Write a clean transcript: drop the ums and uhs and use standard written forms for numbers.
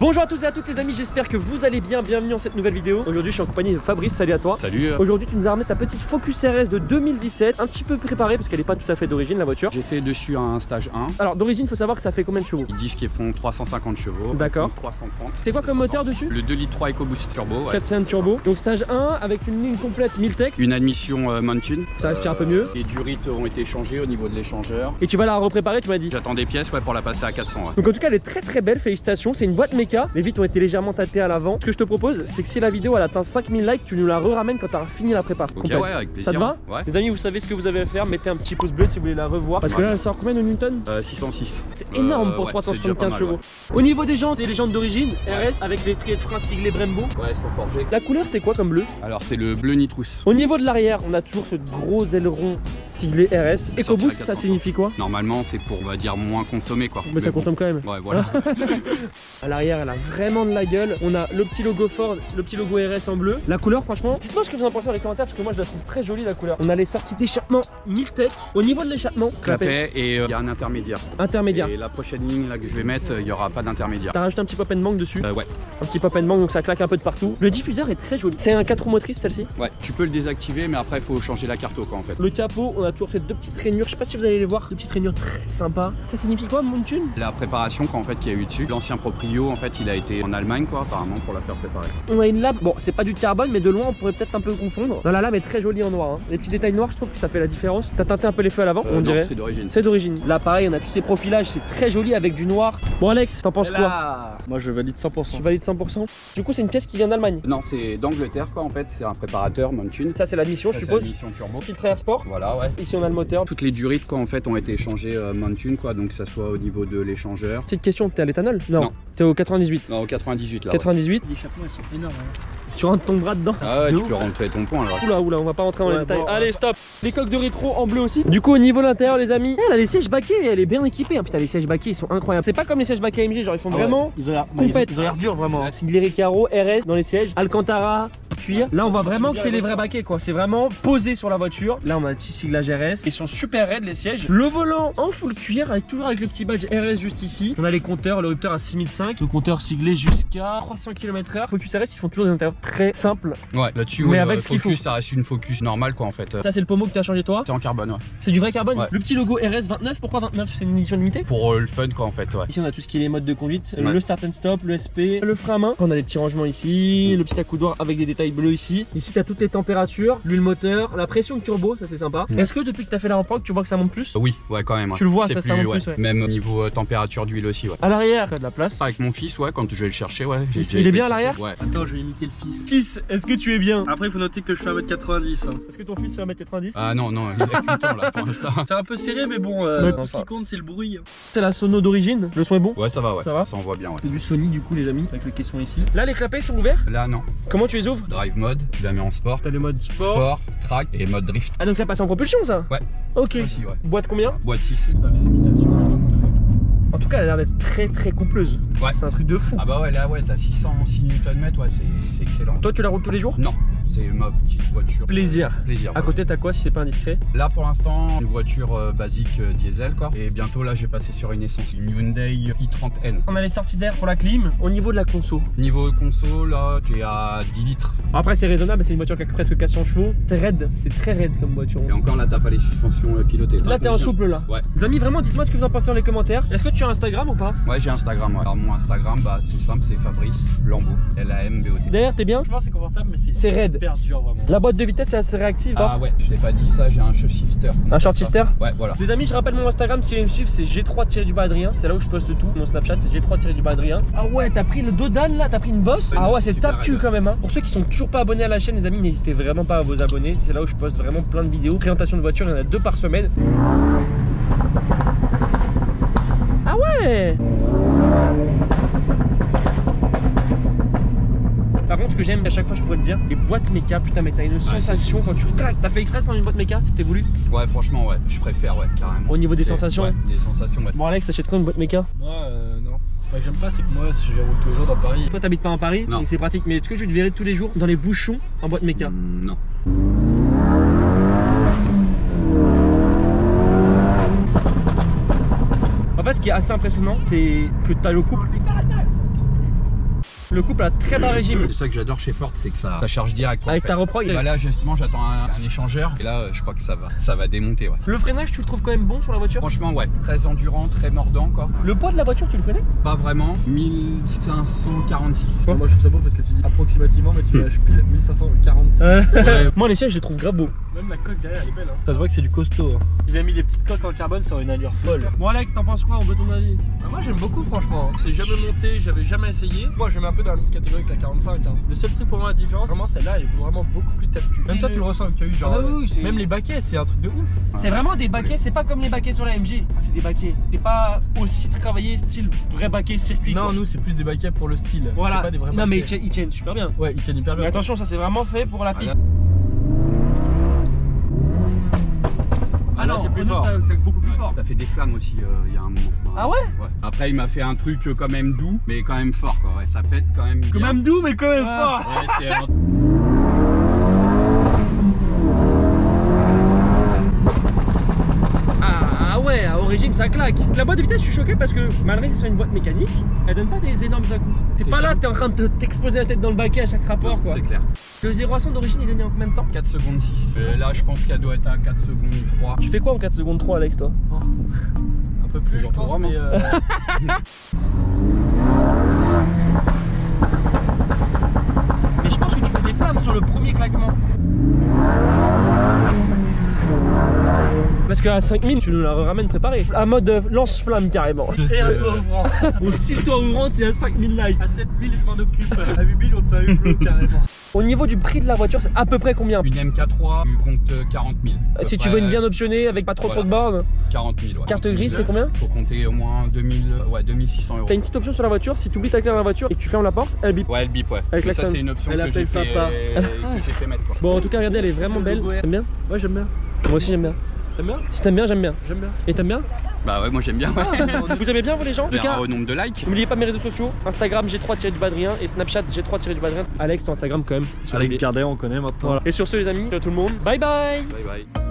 Bonjour à tous et à toutes les amis, j'espère que vous allez bien, bienvenue dans cette nouvelle vidéo. Aujourd'hui je suis en compagnie de Fabrice, salut à toi. Salut. Aujourd'hui tu nous as ramené ta petite Focus RS de 2017, un petit peu préparée parce qu'elle n'est pas tout à fait d'origine la voiture. J'ai fait dessus un stage 1. Alors d'origine il faut savoir que ça fait combien de chevaux? Ils disent qu'ils font 350 chevaux. D'accord. 330. C'est quoi comme moteur dessus? Le 2 litres 3 EcoBoost Turbo. 4 cylindres turbo. Donc stage 1 avec une ligne complète 1000 textes. Une admission Mountain. Ça respire un peu mieux. Les durites ont été changées au niveau de l'échangeur. Et tu vas la repréparer, tu m'as dit? J'attends des pièces pour la passer à 400. Donc en tout cas elle est très belle, félicitations. C'est une boîte méca. Les vitres ont été légèrement tâtées à l'avant. Ce que je te propose c'est que si la vidéo elle atteint 5000 likes, tu nous la ramènes quand tu auras fini la prépa. Ok, ouais, avec plaisir. Ça te va? Ouais. Les amis, vous savez ce que vous avez à faire, mettez un petit pouce bleu si vous voulez la revoir. Parce que là elle sort combien de Newton? 606. C'est énorme pour ouais, 375 chevaux. ouais. Au niveau des jantes, c'est les jantes d'origine RS avec les triers de frein siglés Brembo. Ouais, elles sont forgées. La couleur c'est quoi comme bleu? Alors c'est le bleu nitrous. Au niveau de l'arrière, on a toujours ce gros aileron siglé RS. EcoBoost, ça signifie quoi? Normalement c'est pour, on va dire, moins consommer quoi. Mais ça bon. consomme quand même. Ouais, voilà. À l'arrière, elle a vraiment de la gueule. On a le petit logo Ford, le petit logo RS en bleu. La couleur, franchement, dites-moi ce que vous en pensez dans les commentaires parce que moi je la trouve très jolie la couleur. On a les sorties d'échappement 1000 tech. Au niveau de l'échappement, Clapet et il y a un intermédiaire. intermédiaire. Et la prochaine ligne là que je vais mettre, il n'y aura pas d'intermédiaire. T'as rajouté un petit pop and bank dessus. Ouais. Un petit pop and bank donc ça claque un peu de partout. Le diffuseur est très joli. C'est un 4 roues motrices celle-ci. Ouais, tu peux le désactiver, mais après il faut changer la carte quoi en fait. Le capot, on a toujours ces deux petites rainures. Je sais pas si vous allez les voir, deux petites rainures très sympas. Ça signifie quoi, Mountain? La préparation quoi en fait qu'il y a eu dessus. L'ancien proprio en fait il a été en Allemagne quoi apparemment pour la faire préparer. On a une lame, bon c'est pas du carbone mais de loin on pourrait peut-être un peu confondre. Non, la lame est très jolie en noir, hein. Les petits détails noirs je trouve que ça fait la différence. T'as teinté un peu les feux à l'avant, on dirait. C'est d'origine. C'est d'origine. Là pareil on a tous ces profilages, c'est très joli avec du noir. Bon Alex, t'en penses quoi? Moi je valide 100%. Tu valides 100%. Du coup c'est une pièce qui vient d'Allemagne. Non, c'est d'Angleterre quoi en fait, c'est un préparateur Mountain. Ça c'est l'admission je suppose. L'admission turbo. Filtre air sport. Voilà, ouais. Ici on a le moteur. Toutes les durites quoi en fait ont été changées Mountain quoi, donc que ça soit au niveau de l'échangeur. Petite question, t'es à l'éthanol? Non. T'es au 98. Non, au 98 là. 98. Les chapeaux elles sont énormes. Tu rentres ton bras dedans. Ah ouais, De tu ouf. peux rentrer ton point alors. Oula, on va pas rentrer dans les Ouais, détails. bon, Allez, stop. Les coques de rétro en bleu aussi. Du coup, au niveau de l'intérieur, les amis, elle a les sièges baquets, elle est bien équipée. Putain, les sièges baquets, ils sont incroyables. C'est pas comme les sièges baquets AMG, genre ils sont vraiment Ils ont l'air compètes. ils ont l'air durs vraiment. siglé Recaro, RS dans les sièges, Alcantara, cuir. Là, on voit vraiment que c'est les vrais baquets, quoi. C'est vraiment posé sur la voiture. Là, on a le petit siglage RS. Ils sont super raides, les sièges. Le volant en full cuir, toujours avec le petit badge RS juste ici. On a les compteurs, le rupteur à 6005. Le compteur siglé jusqu'à 300 km/h. Focus RS, ils font toujours des intérieurs très simples. Ouais, là-dessus, Mais ouais, avec ce qu'il Focus, faut. ça reste une Focus normale quoi en fait. Ça, c'est le pommeau que tu as changé toi. C'est en carbone, ouais. C'est du vrai carbone. Ouais. Le petit logo RS 29, pourquoi 29? C'est une édition limitée. Pour le fun quoi en fait, ouais. Ici on a tout ce qui est les modes de conduite, Ouais. le start and stop, le SP, le frein à main. On a les petits rangements ici, le petit accoudoir avec des détails bleus ici. Ici tu as toutes les températures, l'huile moteur, la pression turbo, ça c'est sympa. Est-ce que depuis que tu as fait la remproque, tu vois que ça monte plus? Oui, ouais quand même. Ouais. Tu le vois, C'est ça monte ouais. plus, ouais. Même au niveau température d'huile aussi, ouais. À l'arrière, tu as de la place. Avec mon fils, ouais, quand je vais le chercher, ouais. j'ai déjà Il est été bien à le l'arrière? chercher. Ouais. Attends, je vais imiter le fils. Fils, est-ce que tu es bien? Après, il faut noter que je fais 1m90. Hein. Est-ce que ton fils fait 1m90? Ah non, il est tout le temps là pour l'instant. C'est un peu serré, mais bon, Ouais, tout ce qui compte, c'est le bruit. C'est la sono d'origine, le son est bon? Ouais, ça va, ouais. Ça va envoie bien, ouais. C'est du Sony du coup les amis, avec le caisson ici. Là les clapets sont ouverts. Là, non. Comment tu les ouvres? Drive mode, tu la mets en sport. T'as le mode sport. Sport, track et mode drift. Ah donc ça passe en propulsion ça? Ouais. Ok. Aussi, ouais. Boîte combien? Boîte 6. Dans les limitations. En tout cas elle a l'air d'être très coupleuse. Ouais. C'est un truc de fou. Ah bah ouais, là, ouais, t'as 606 Nm, ouais, c'est excellent. Toi tu la roules tous les jours? Non, c'est ma petite voiture. Plaisir. Plaisir. À côté t'as quoi si c'est pas indiscret? Là pour l'instant, une voiture basique diesel quoi. Et bientôt là, j'ai passé sur une essence, une Hyundai i30N. On a les sorties d'air pour la clim. Au niveau de la conso, Niveau console, là, tu es à 10 litres. après c'est raisonnable, c'est une voiture qui a presque 400 chevaux. C'est raide, c'est très raide comme voiture. Et encore là, t'as pas les suspensions pilotées. Là t'es en souple là. Ouais. Les amis vraiment dites-moi ce que vous en pensez dans les commentaires. Est-ce que tu as Instagram ou pas? Ouais, j'ai Instagram. Ouais. Alors mon Instagram, bah c'est simple, c'est Fabrice Lambeau. L-A-M-B-O-T. Derrière t'es bien? Franchement, c'est confortable, mais C'est raide. hyper dur vraiment. La boîte de vitesse est assez réactive. Ah ouais, je t'ai pas dit ça, j'ai un shifter. Un short shifter? Ouais, voilà. Les amis, je rappelle mon Instagram si vous voulez me suivre, c'est G3-Adrien. C'est là où je poste tout. Mon Snapchat, c'est G3-Adrien. Ah ouais, t'as pris le Dodan là, t'as pris une bosse. Ouais, Ah ouais, c'est super tape cul raide. quand même. Hein. Pour ceux qui sont toujours pas abonnés à la chaîne, les amis, n'hésitez vraiment pas à vous abonner. C'est là où je poste vraiment plein de vidéos. Présentation de voiture, il y en a 2 par semaine. Ah ouais. Par contre, ce que j'aime à chaque fois, je pourrais te dire, les boîtes méca, putain, mais t'as une sensation quand tu claques. T'as fait exprès de prendre une boîte méca, c'était voulu? Ouais, franchement, ouais, je préfère, ouais, carrément. Au niveau des sensations? Ouais, des sensations, ouais. Bon, Alex, t'achètes quoi une boîte méca? Moi, non. Ce que j'aime pas, c'est que moi, je roule tous les jours dans Paris. Toi, t'habites pas en Paris, Non. donc c'est pratique, mais est-ce que tu te verrais tous les jours dans les bouchons en boîte méca? Non. En fait, ce qui est assez impressionnant, c'est que t'as le couple Le couple a très bas régime. C'est ça que j'adore chez Ford, c'est que ça charge direct. Avec en fait. ta reprog. Bah là justement j'attends un échangeur et là je crois que ça va démonter. Ouais. Le freinage, tu le trouves quand même bon sur la voiture? Franchement ouais, très endurant, très mordant quoi. Le poids de la voiture, tu le connais? Pas vraiment, 1546. Moi je trouve ça beau parce que tu dis approximativement, mais tu lâches pile 1546. Ouais. Moi les sièges je les trouve grave beaux. Même la coque derrière elle est belle. Hein. Ça se voit que c'est du costaud. Hein. Ils ont mis des petites coques en carbone sur une allure folle. Bon Alex, t'en penses quoi? On veut ton avis? Bah, moi j'aime beaucoup franchement. J'ai jamais monté, j'avais jamais essayé. Moi je mets un peu dans la même catégorie que la 45. Hein. Le seul truc pour moi la différence, vraiment celle-là elle est vraiment beaucoup plus tape-cul. Même toi tu le ressens, tu as eu genre. Ah bah oui, même les baquets, c'est un truc de ouf. C'est vraiment des baquets, c'est pas comme les baquets sur la MG. C'est des baquets. C'est pas aussi travaillé style vrai baquet circuit. Non, quoi. nous c'est plus des baquets pour le style. Voilà. C'est pas des vrais Non mais baquets. ils tiennent super bien. Ouais, ils tiennent hyper bien. Mais attention, ça c'est vraiment fait pour la piste. Ah non, c'est plus Renault, fort. c'est beaucoup plus fort. Ça fait des flammes aussi il y a un moment. Ah ouais? Après il m'a fait un truc quand même doux mais quand même fort quoi. Ouais, ça pète quand même Quand bien. même doux mais quand même Ouais. fort. Ouais, c'est un... Ah ouais, au régime ça claque. La boîte de vitesse, je suis choqué parce que malgré que c'est sur une boîte mécanique, elle donne pas des énormes à-coups. C'est pas là que t'es en train de t'exploser la tête dans le baquet à chaque rapport quoi. C'est clair. Le 0 à 100 d'origine il est donné en combien de temps? 4 secondes 6. Là je pense qu'elle doit être à 4 secondes 3. Tu fais quoi en 4 secondes 3 Alex toi? Un peu plus, je Genre pense, Rome, mais Mais je pense que tu fais des flammes sur le premier claquement. Parce qu'à 5000 tu nous la ramènes préparée. À mode lance-flamme carrément. et un toit ouvrant. Si le toit ouvrant c'est à 5000 likes. À 7000 je m'en occupe. À 8000 on te fait un hublot carrément. Au niveau du prix de la voiture, c'est à peu près combien? Une MK3 tu comptes 40 000. Si tu veux une bien optionnée avec pas trop Voilà. de bornes. 40 000 ouais. Carte grise c'est combien? Faut compter au moins 2600 euros. T'as une petite option sur la voiture, si tu oublies ta clé dans la voiture et que tu fermes la porte, elle bip. Ouais elle bip ouais. Avec Mais la ça somme. c'est une option Elle que appelle j'ai fait, papa. que j'ai fait mettre quoi. Bon en tout cas regardez elle est vraiment belle. T'aimes bien? Ouais, j'aime bien. Moi aussi j'aime bien. T'aimes bien? Si t'aimes bien, j'aime bien. J'aime bien. Et t'aimes bien? Bah ouais moi j'aime bien ouais. Vous aimez bien vous les gens? En tout cas, Au nombre de likes. n'oubliez pas mes réseaux sociaux, Instagram G3-du-Badrien et Snapchat G3-du-Badrien. Alex ton Instagram quand même. Alex Cardet on connaît maintenant. Voilà. Et sur ce les amis, ciao tout le monde, bye bye. Bye bye.